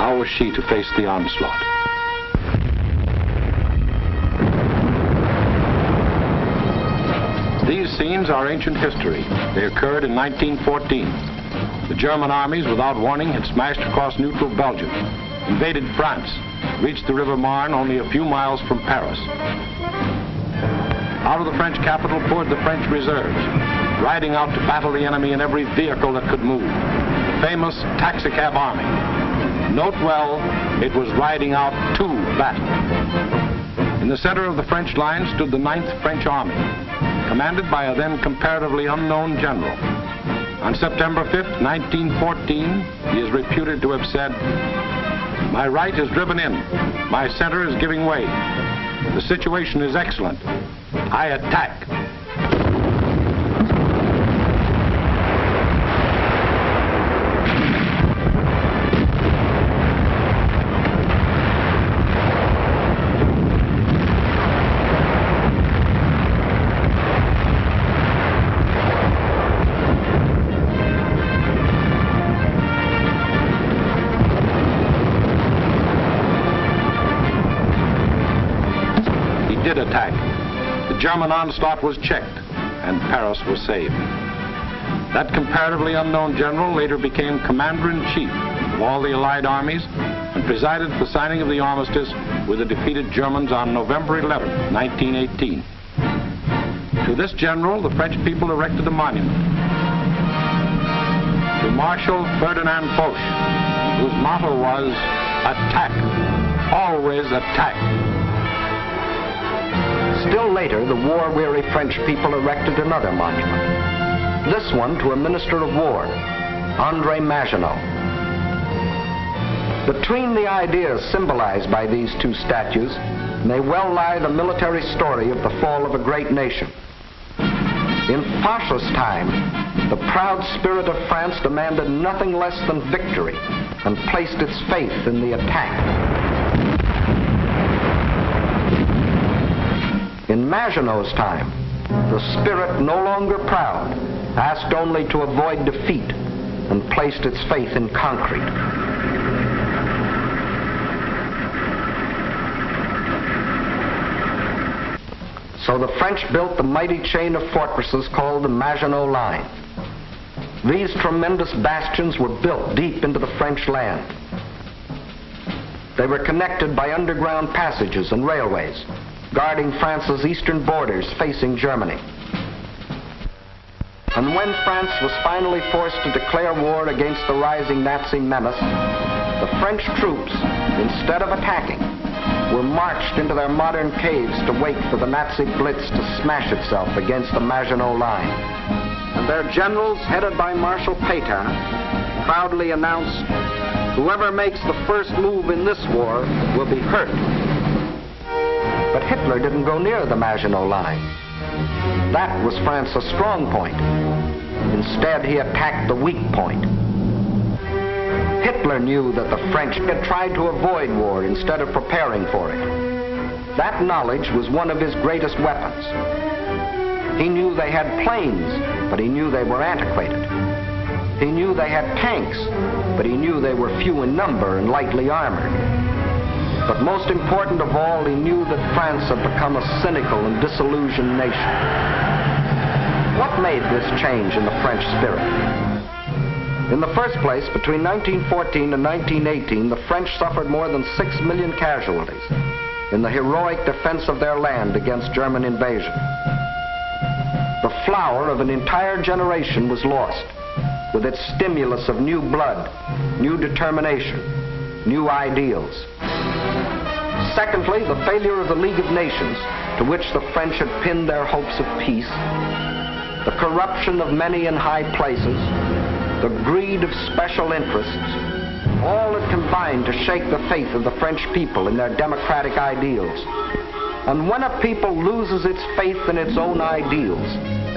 how was she to face the onslaught? These scenes are ancient history. They occurred in 1914. The German armies, without warning, had smashed across neutral Belgium, invaded France, reached the River Marne only a few miles from Paris. Out of the French capital poured the French reserves, riding out to battle the enemy in every vehicle that could move. The famous taxicab army. Note well, it was riding out to battle. In the center of the French line stood the 9th French Army, commanded by a then comparatively unknown general. On September 5th, 1914, he is reputed to have said, "My right is driven in. My center is giving way. The situation is excellent. I attack." Attack. The German onslaught was checked, and Paris was saved. That comparatively unknown general later became commander-in-chief of all the Allied armies and presided at the signing of the armistice with the defeated Germans on November 11, 1918. To this general, the French people erected a monument. To Marshal Ferdinand Foch, whose motto was, "Attack, always attack." Still later, the war-weary French people erected another monument. This one to a minister of war, André Maginot. Between the ideas symbolized by these two statues may well lie the military story of the fall of a great nation. In Foch's time, the proud spirit of France demanded nothing less than victory and placed its faith in the attack. In Maginot's time, the spirit, no longer proud, asked only to avoid defeat and placed its faith in concrete. So the French built the mighty chain of fortresses called the Maginot Line. These tremendous bastions were built deep into the French land. They were connected by underground passages and railways, guarding France's eastern borders facing Germany. And when France was finally forced to declare war against the rising Nazi menace, the French troops, instead of attacking, were marched into their modern caves to wait for the Nazi blitz to smash itself against the Maginot Line. And their generals, headed by Marshal Pétain, proudly announced, "Whoever makes the first move in this war will be hurt." But Hitler didn't go near the Maginot Line. That was France's strong point. Instead, he attacked the weak point. Hitler knew that the French had tried to avoid war instead of preparing for it. That knowledge was one of his greatest weapons. He knew they had planes, but he knew they were antiquated. He knew they had tanks, but he knew they were few in number and lightly armored. But most important of all, he knew that France had become a cynical and disillusioned nation. What made this change in the French spirit? In the first place, between 1914 and 1918, the French suffered more than 6 million casualties in the heroic defense of their land against German invasion. The flower of an entire generation was lost, with its stimulus of new blood, new determination, new ideals. Secondly, the failure of the League of Nations, to which the French had pinned their hopes of peace, the corruption of many in high places, the greed of special interests, all had combined to shake the faith of the French people in their democratic ideals. And when a people loses its faith in its own ideals,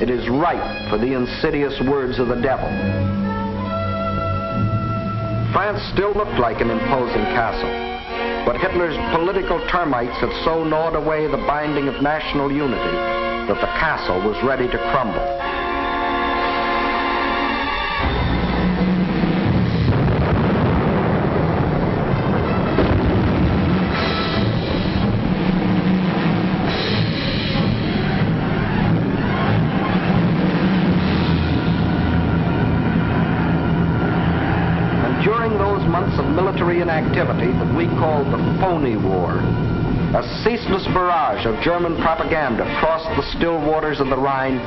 it is ripe for the insidious words of the devil. France still looked like an imposing castle, but Hitler's political termites had so gnawed away the binding of national unity that the castle was ready to crumble. During those months of military inactivity that we call the phony war, a ceaseless barrage of German propaganda crossed the still waters of the Rhine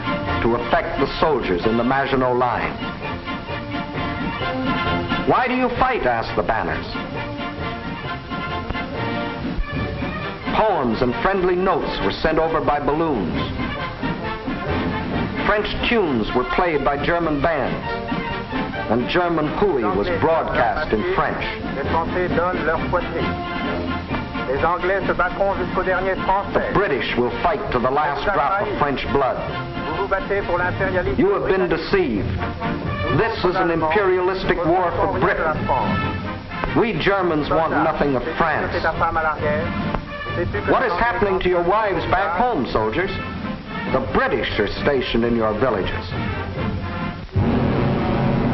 to affect the soldiers in the Maginot Line. Why do you fight? Asked the banners. Poems and friendly notes were sent over by balloons. French tunes were played by German bands, and German hooey was broadcast in French. The British will fight to the last drop of French blood. You have been deceived. This is an imperialistic war for Britain. We Germans want nothing of France. What is happening to your wives back home, soldiers? The British are stationed in your villages.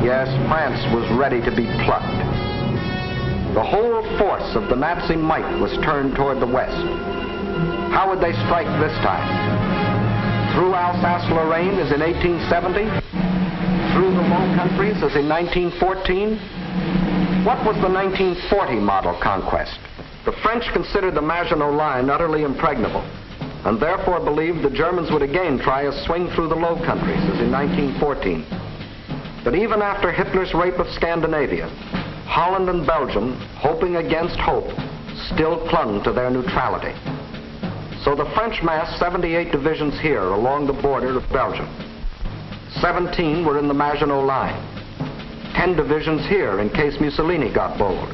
Yes, France was ready to be plucked. The whole force of the Nazi might was turned toward the west. How would they strike this time? Through Alsace-Lorraine as in 1870? Through the Low Countries as in 1914? What was the 1940 model conquest? The French considered the Maginot Line utterly impregnable, and therefore believed the Germans would again try a swing through the Low Countries as in 1914. But even after Hitler's rape of Scandinavia, Holland and Belgium, hoping against hope, still clung to their neutrality. So the French massed 78 divisions here along the border of Belgium. 17 were in the Maginot Line. 10 divisions here in case Mussolini got bold.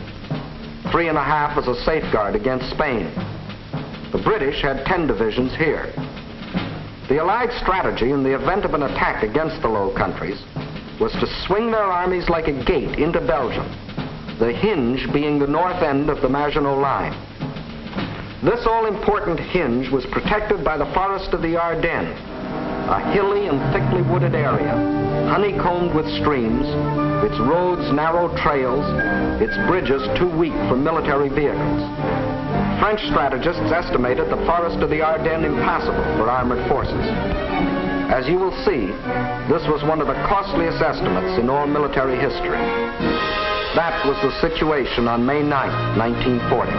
3.5 as a safeguard against Spain. The British had 10 divisions here. The Allied strategy in the event of an attack against the Low Countries was to swing their armies like a gate into Belgium, the hinge being the north end of the Maginot Line. This all-important hinge was protected by the forest of the Ardennes, a hilly and thickly wooded area, honeycombed with streams, its roads narrow trails, its bridges too weak for military vehicles. French strategists estimated the forest of the Ardennes impassable for armored forces. As you will see, this was one of the costliest estimates in all military history. That was the situation on May 9, 1940.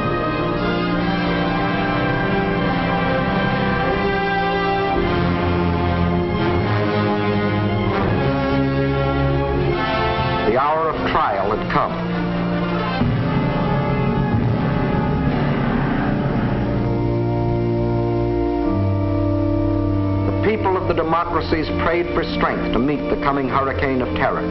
The hour of trial had come. The people of the democracies prayed for strength to meet the coming hurricane of terror.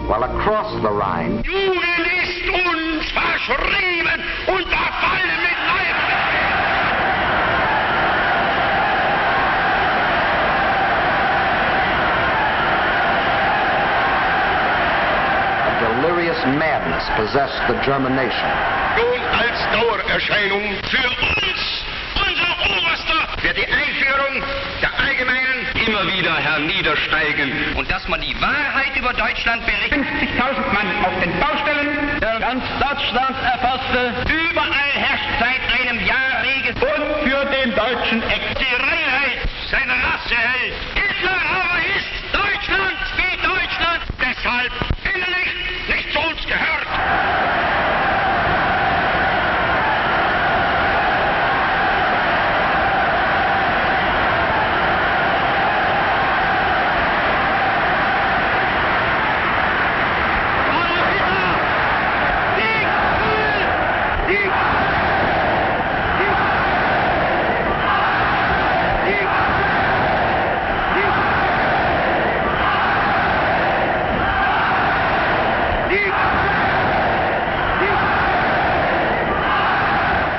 While across the Rhine, Jugend ist uns verschrieben und verfallen mit Leib. a delirious madness possessed the German nation. Nun als Dauererscheinung für uns, unser Oberster, wird die Einführung der allgemeinen immer wieder herniedersteigen. Und dass man die Wahrheit über Deutschland berichtet. 50.000 Mann auf den Baustellen, der ganz Deutschland erfasste. Überall herrscht seit einem Jahr Regen. Und für den deutschen Die Reinheit seiner Rasse hält. Hitler aber ist Deutschland wie Deutschland, deshalb innerlich nicht zu uns gehört.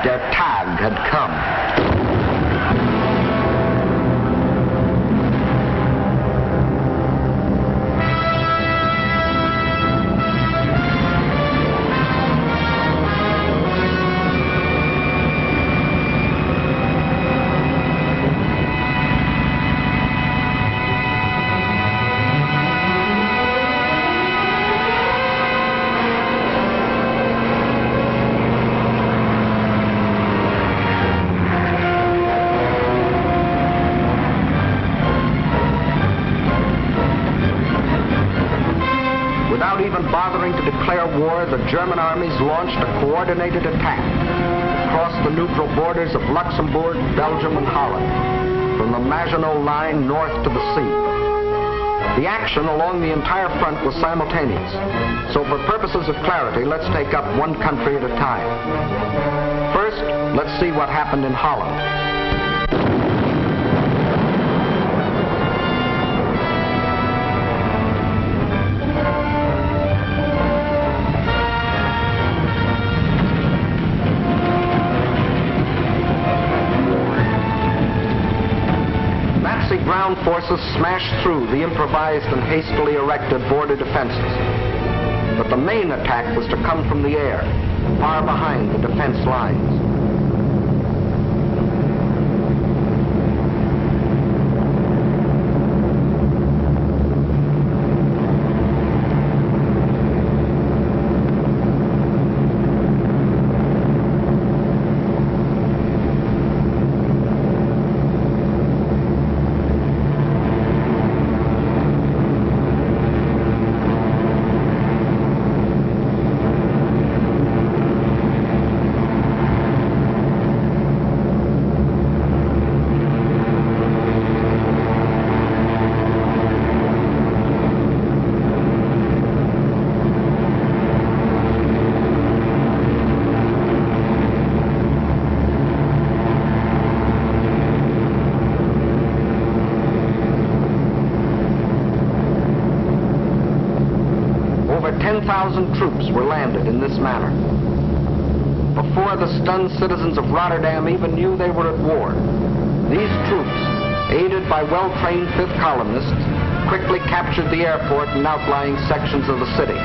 Der Tag had come. war, the German armies launched a coordinated attack across the neutral borders of Luxembourg, Belgium, and Holland, from the Maginot Line north to the sea. The action along the entire front was simultaneous, so for purposes of clarity, let's take up one country at a time. First, let's see what happened in Holland. Ground forces smashed through the improvised and hastily erected border defenses. But the main attack was to come from the air, far behind the defense lines. Over 10,000 troops were landed in this manner. Before the stunned citizens of Rotterdam even knew they were at war, these troops, aided by well-trained fifth columnists, quickly captured the airport and outlying sections of the city.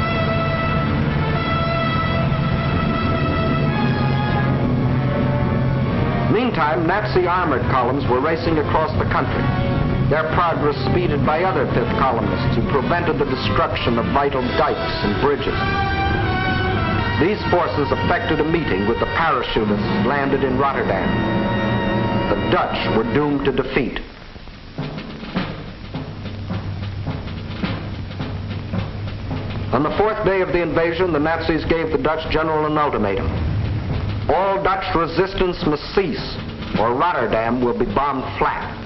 Meantime, Nazi armored columns were racing across the country, their progress speeded by other fifth columnists who prevented the destruction of vital dikes and bridges. These forces effected a meeting with the parachutists landed in Rotterdam. The Dutch were doomed to defeat. On the fourth day of the invasion, the Nazis gave the Dutch general an ultimatum. All Dutch resistance must cease, or Rotterdam will be bombed flat.